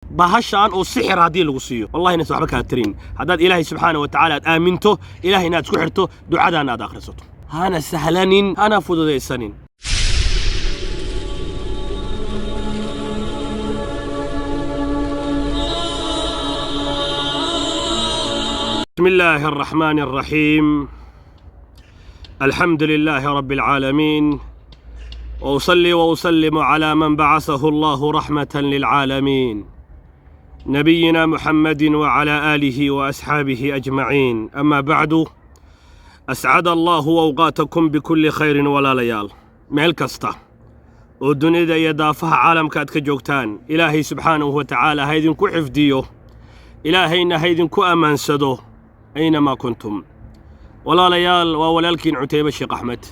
bahashaan oo sixir haddii lagu siiyo wallahi inaysan waxba kaa tarin haddaad ilaahay subxaanahu wa tacaala aad aaminto ilaahay inaad isku xirto ducadaana aad akhrisato hana sahlanin hana fududaysanin بسم الله الرحمن الرحيم الحمد لله رب العالمين وأصلي وأسلم على من بعثه الله رحمة للعالمين نبينا محمد وعلى آله وأصحابه أجمعين أما بعد أسعد الله أوقاتكم بكل خير ولا ليال ميل كستا والدنيا يدافها عالم كاتك جوكتان إلهي سبحانه وتعالى هيدن كو حفديو إلهينا هيدن كو أمان سدو أينما كنتم ولا ليال وولالكين عتيب الشيخ أحمد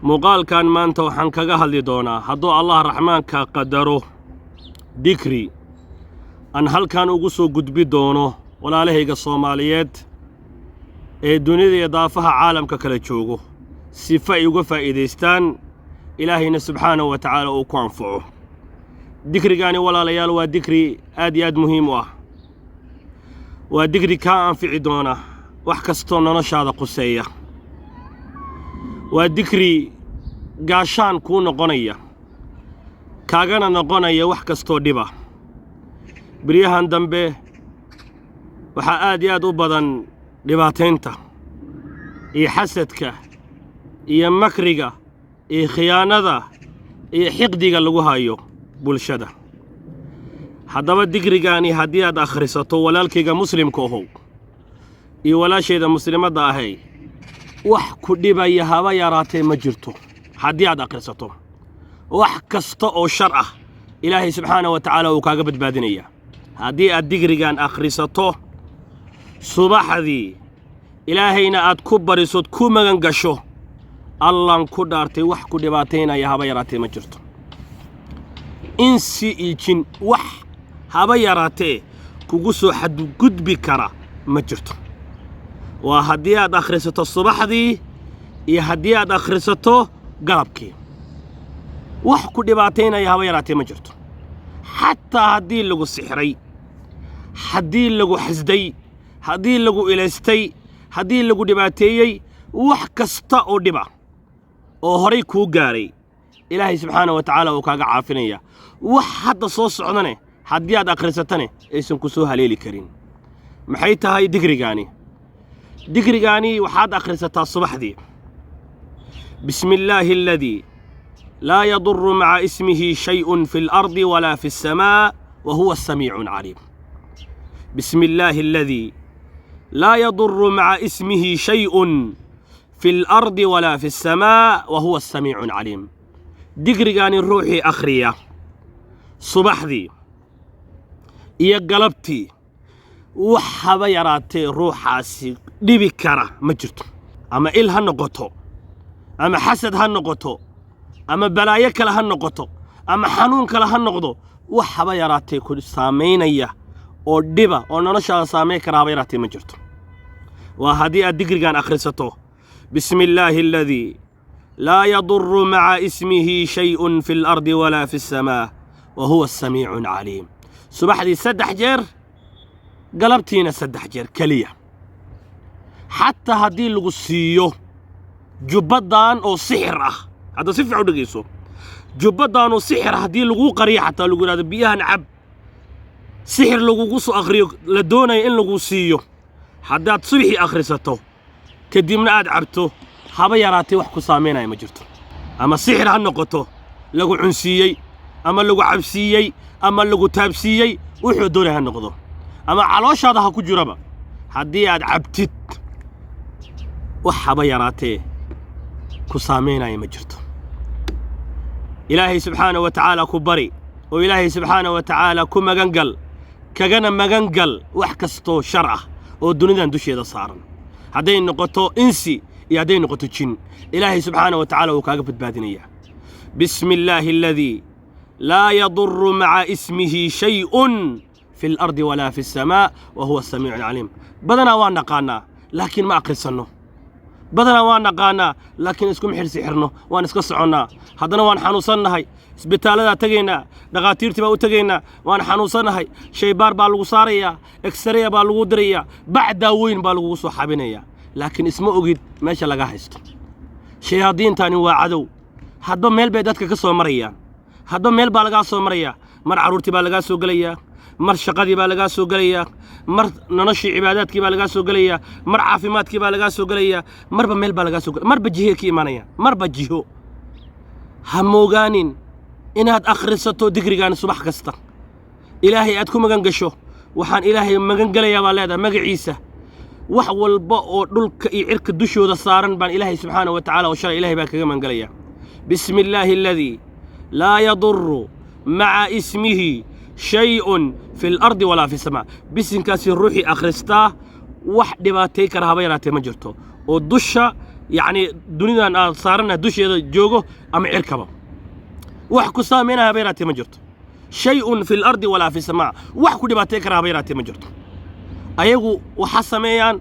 مقال كان مانتو حنكا هالي دونا هدو الله الرحمن كقدره ذكري أن هل كانوا قصوا قدبي دونه ولا لهيق الصوماليات الدنيا يضافها عالم ككالتشوغو سفا يقفا إيديستان إلهينا سبحانه وتعالى وكوانفعه ذكري كاني ولا ليال وذكري آد مهم وذكري كان في عدونا وحكستون نشاط قسية وذكري قاشان كون قنية كاغانا نقنية وحكستو دبا بريهان دنبه وحا آد أبدا دباتينتا إي حسدك إي مكرقة إي خيانة إي حقدك اللغوهايو بولشدة haddaba digrigaani haddii aad akhrisato walaalkayga muslimkoohow iyo walaashayda muslimadda ahay wax ku dhibaya haba yaraatee ma jirto haddii aad akhrisato wax kasta oo shar ah ilaahay subxaanahu wa tacaala uu kaaga badbaadinaya haddii aad digrigaan akhrisato subaxdii ilaahayna aad ku barisod ku magan gasho allaan ku dhaartay wax ku dhibaataynaya haba yaraatee ma jirto insi iyo jin wax haba yaraatee kugu soo xadgudbi kara ma jirto waa haddii aad akhrisato subaxdii iyo haddii aad akhrisato galabkii wax ku dhibaataynaya haba yaraatee ma jirto xataa haddii lagu sixray haddii lagu xasday haddii lagu ilaystay haddii lagu dhibaateeyey wax kasta oo dhiba oo horay kuu gaaray ilaahay subxaanahu wa tacaala uu kaaga caafinaya wax hadda soo socdane haddii aad akhrisatane aysan ku soo haleeli karin maxay tahay digrigaani waxaad akhrisataa subaxdii bismi illaahi aladii laa yadurru maca ismihi shay'un fi alardi walaa fi alsamaa wa huwa asamiicu alcaliim bismi illaahi aladii laa yadurru maca ismihi shay'un fi alardi walaa fi alsamaa wa huwa asamiicu alcaliim digrigaani ruuxii akhriya subaxdii iyo galabtii wax haba yaraatee ruuxaasi dhibi kara ma jirto ama il ha noqoto ama xasad ha noqoto ama balaayo kale ha noqoto ama xanuun kale ha noqdo wax haba yaraatee ku saamaynaya oo dhiba oo noloshaada saamayn kara haba yaraatee ma jirto waa haddii aad digrigaan akhrisato bismi illaahi aladii laa yadurru maca ismihi shay'un fi alardi walaa fi alsamaa wa huwa asamiicu alcaliim subaxdii 3 jeer galabtiina 3 jeer kaliya xataa haddii lagu siiyo jubbadan oo sixir ah hadda si fiican u dhageyso jubbadan oo sixir haddii lagu qariyo xataa lagu yiraahdo biyahan cab sixir lagugu soo akhriyo la doonayo in lagu siiyo haddaad subaxii akhrisato kadibna aad cabto haba yaraatee wax ku saameynaya ma jirto ama sixir ha noqoto lagu cunsiiyey ama lagu cabsiiyey ama lagu taabsiiyey wuxuu doonay ha noqdo ama calooshaada ha ku jiraba haddii aad cabtid wax haba yaraatee ku saameynaya ma jirto ilaahay subxaanahu wa tacaala ku bari oo ilaahay subxaanahu wa tacaala ku magangal kagana magangal wax kastoo shar ah oo dunidan dusheeda saaran hadday noqoto insi iyo hadday noqoto jin ilaahay subxaanahu wa tacaala uu kaaga badbaadinaya bismi illaahi aladii لا يضر مع اسمه شيء في الأرض ولا في السماء وهو السميع العليم بدنا وانا قانا لكن ما أقرسنه بدنا وانا قانا لكن اسكم حرسي حرنو وانا اسكو سعونا هدنا وان حنوصنهاي isbitaalada tagayna dhaqaatiirtii baa u tagayna waan xanuunsanahay shaybaar baa lagu saaraya x-ray baa lagu diraya bacda weyn baa lagu soo xabinaya laakiin isma ogid meesha laga haysto shayaadiintani waa cadow hadba meel bay dadka ka soo marayaan hadba meel baa laga soo maraya mar caruurtii baa laga soo galaya mar shaqadii baa laga soo galaya mar noloshii cibaadaadkii baa laga soo galaya mar caafimaadkii baa laga soo galaya marba meel baa laga soo galaya marba jiho ki imanaya marba jiho hamogaanin inaad akhrisato digrigan subax kasta ilaahay aad ku magan gasho waxaan ilaahay magan galayaa baa leedahay magaciisa wax walba oo dhulka iyo cirka dushooda saaran baan ilaahay subxaanahu wa ta'aala oo shalay ilaahay baa kaga magan galayaa bismillaahi alladhi laa yadurru ma'a ismihi shay'un fil ardi walaa fis samaa bisinkaasi ruuxi akhristaa wax dhibaatay kara haba yaraatee ma jirto oo dusha yacni dunidan aan saarana dusheeda joogo ama cirkaba وحكو سامينها بيراتي مجرت شيء في الأرض ولا في السماء وحكو دباتي كرها بيراتي مجرت أيغو وحسميان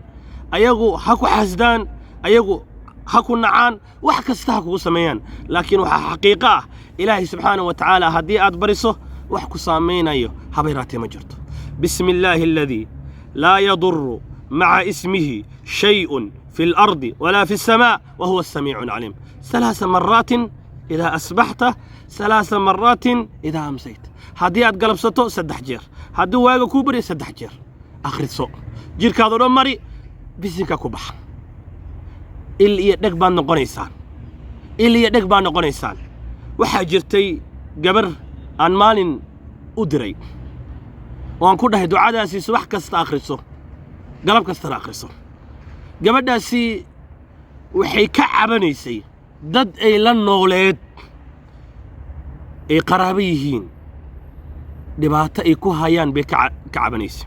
أيغو حكو حسدان أيغو حكو نعان وحكستهكو سميان لكن حقيقة إلهي سبحانه وتعالى هدي أدبرسه وحكو سامين أيو هبيراتي مجرت بسم الله الذي لا يضر مع اسمه شيء في الأرض ولا في السماء وهو السميع العليم 3 مرات إذا أصبحت 3 مرات إذا أمسيت هدي أتقلب ستو 3 جير هدي واقع كوبري 3 جير آخر السوق جير كادو رمري بسنكا كوبح اللي يدك بان نقونيسان اللي يدك بان نقونيسان وحاجرتي قبر عن مال أدري وان كده دعاء داسي سواح كست آخر السوق قلب كستر آخر السوق قبر داسي وحي كعبنيسي dad ay la nooleed ay qaraabo yihiin dhibaato ay ku hayaan bay ka cabanaysa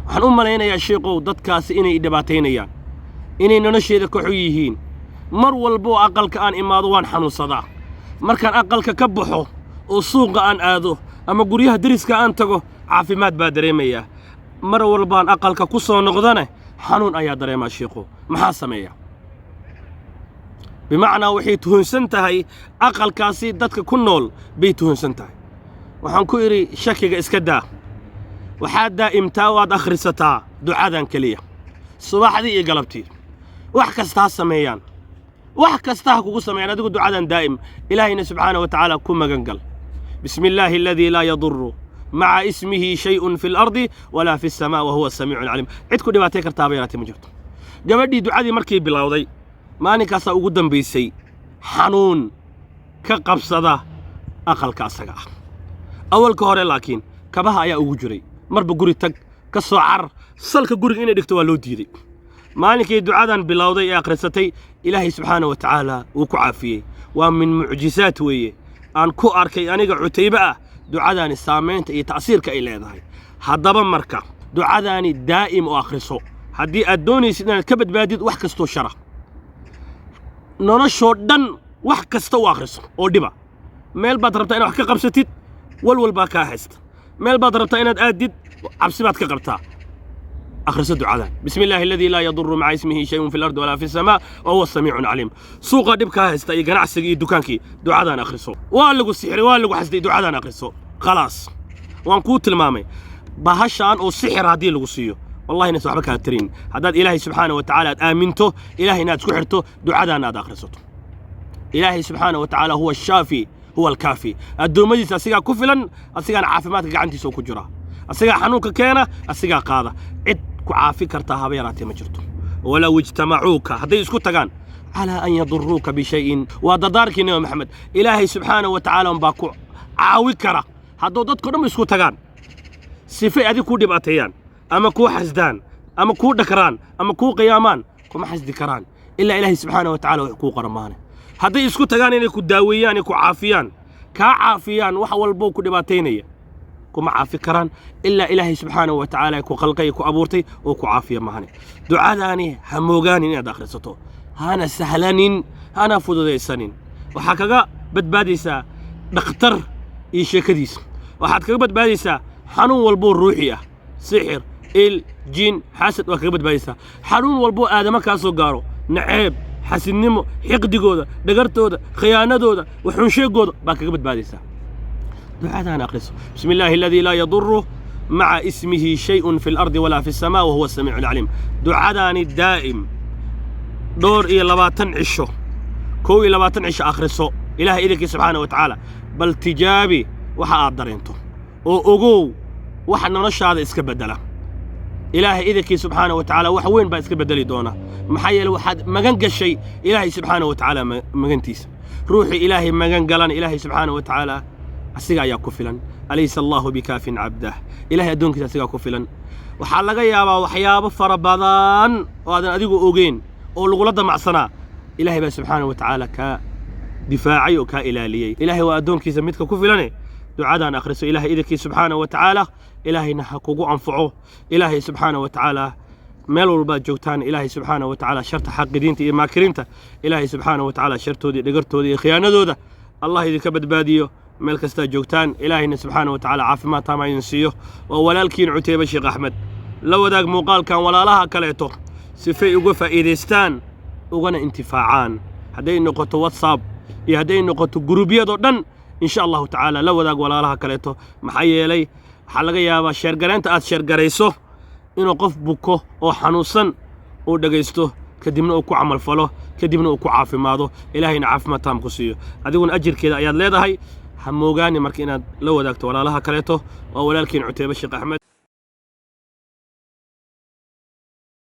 waxaan u malaynayaa sheekow dadkaasi inay dhibaataynayaan inay nolosheeda ka xun yihiin mar walba oo aqalka aan imaado waan xanuunsadaa markaan aqalka ka baxo oo suuqa aan aado ama guryaha dariska aan tago caafimaad baa dareemayaa mar walbaan aqalka ku soo noqdana xanuun ayaa dareemaa sheekow maxaa sameeyaa بمعنى وحي تهنسنتهي أقل كاسي دادك كنول بي تهنسنتهي وحان كويري شكيغ اسكدا وحاد دائم تاواد أخرستا دعادا كليا الصباح دي قلبتي وحكستها السميان وحكستها كوكو سميان هذا دعادا دائم إلهينا سبحانه وتعالى كما قنقل بسم الله الذي لا يضر مع اسمه شيء في الأرض ولا في السماء وهو السميع العليم عدكو دباتي كرتابيراتي مجرد قبل دعادي مركي بلاوضي maalinkaasa ugu dambaysay xanuun ka qabsada aqalka asaga awalka hore laakiin kabaha ayaa ugu jiray marba guri tag ka soo carar salka guriga inay dhigto waa loo diiday maalinkii ducadan bilowday ee akhrisatay ilaahay subxaanahu wa ta'aala uu ku caafiyey waa min mucjisaat weeye aan ku arkay aniga cutayba ah ducadani saameynta iyo ta'siirka ay leedahay haddaba marka ducadani daa'im oo akhriso haddii aad doonaysid inaad ka badbaadid wax kastoo shara noloshoo dhan wax kasta u akhriso oo dhiba meel baad rabtaa inaad wax ka qabsatid walwal baa kaa haysta meel baad rabtaa inaad aadid cabsi baad ka qabtaa akhriso ducadan bismi illaahi alladii laa yadurru maca ismihi shay'un fi lardi walaa fi samaa wa huwa samiicun caliim suuqa dhib kaa haysta iyo ganacsiga iyo dukaankii ducadan akhriso waa lagu sixray waa lagu xasday ducadan akhriso khalaas waan kuu tilmaamay bahashaan oo sixir haddii lagu siiyo والله ناس وحبك هاترين هذا إلهي سبحانه وتعالى آمنته إلهي ناس كحرته دعاء ناد آخرته إلهي سبحانه وتعالى هو الشافي هو الكافي الدومجيس أسيقا كفلا أسيقا عافماتك عندي سوق جرا أسيقا حنوك كينا أسيقا قاضة عد كعافي كرتها بيراتي مجرته ولو اجتمعوك هذا يسكت تقان على أن يضروك بشيء وضدارك يا محمد إلهي سبحانه وتعالى مباكو عاوكرة هذا ضدك نم يسكت تقان سيفي هذه كودي باتيان أما كو حسدان أما كو دكران أما كو قيامان كو ما حسد كران إلا إلهي سبحانه وتعالى وحكو قرمانه هذا يسكو تغاني إنكو داويان يكو عافيان كا عافيان وحوال بو كو دباتيني كو ما عافي كران إلا إلهي سبحانه وتعالى يكو خلقي يكو أبورتي وكو عافية مهاني دعاء داني هموغاني داخل ستو هانا سهلانين هانا فودو سنين وحكاقا بدباديسا دكتر يشيكديس وحكاقا بدباديسا حنون والبو الروحية سحر الجين حاسد وكبد بايسا حنون والبو آدم كاسو قارو نعيب حسن نمو حقد جودا دقرت جودا خيانة جودا وحنشي جودا باك قبل باديسا دعاء أنا أقرص بسم الله الذي لا يضر مع اسمه شيء في الأرض ولا في السماء وهو السميع العليم دعاء الدائم دور إلى لباتن عشو كو إلى لباتن عش أخرسو إله إليك سبحانه وتعالى بل تجابي وحا أقدرينتو وأقو وحا نرش هذا إسك بدلا إله إليك سبحانه وتعالى وحوين با إسك بدلي دونا محيل وحد مغنق الشيء إلهي سبحانه وتعالى مغنتيس روحي إلهي مغنقلان إلهي سبحانه وتعالى أسيقا يا كفلا أليس الله بكاف عبده إلهي أدونك أسيقا كفلا waxaa laga yaabaa waxyaabo fara badan oo aadan adigu ogeyn oo lagu la damacsanaa ilaahay baa subxaanahu wa ta'aala ka difaacay oo ka ilaaliyay ilaahay waa adoonkiisa midka ku filan ducadan akhriso ilaahay idinki subxaanahu wa ta'aala ilaahayna ha kugu anfaco ilaahay subxaanahu wa ta'aala meel walba joogtaan ilaahay subxaanahu wa ta'aala sharta xaqidiinta iyo maakirinta ilaahay subxaanahu wa ta'aala shartoodii dhigartoodii iyo khiyaanadooda allah idinka badbaadiyo meel kasta joogtaan ilaahayna subxaanahu wa ta'aala caafimaad taama idin siiyo oo walaalkiin Cuteyba Sheekh Axmed la wadaag muuqaalkan walaalaha kaleeto sifay uga faa'iideystaan ugana intifaacaan hadday noqoto WhatsApp iyo hadday noqoto gurubyada dhan insha Allah ta'ala la wadaag walaalaha kaleeto maxay yeelay waxa laga yaabaa sheer gareenta aad sheer gareyso inuu qof buko oo xanuunsan oo dhageysto kadibna uu ku amal falo kadibna uu ku caafimaado ilaahayna caafimaad taam ku siiyo adiguna ajirkeeda ayaad leedahay هموغاني مركي إناد لو داكتو ولا لها كليتو وولالكين عتيبة الشيخ أحمد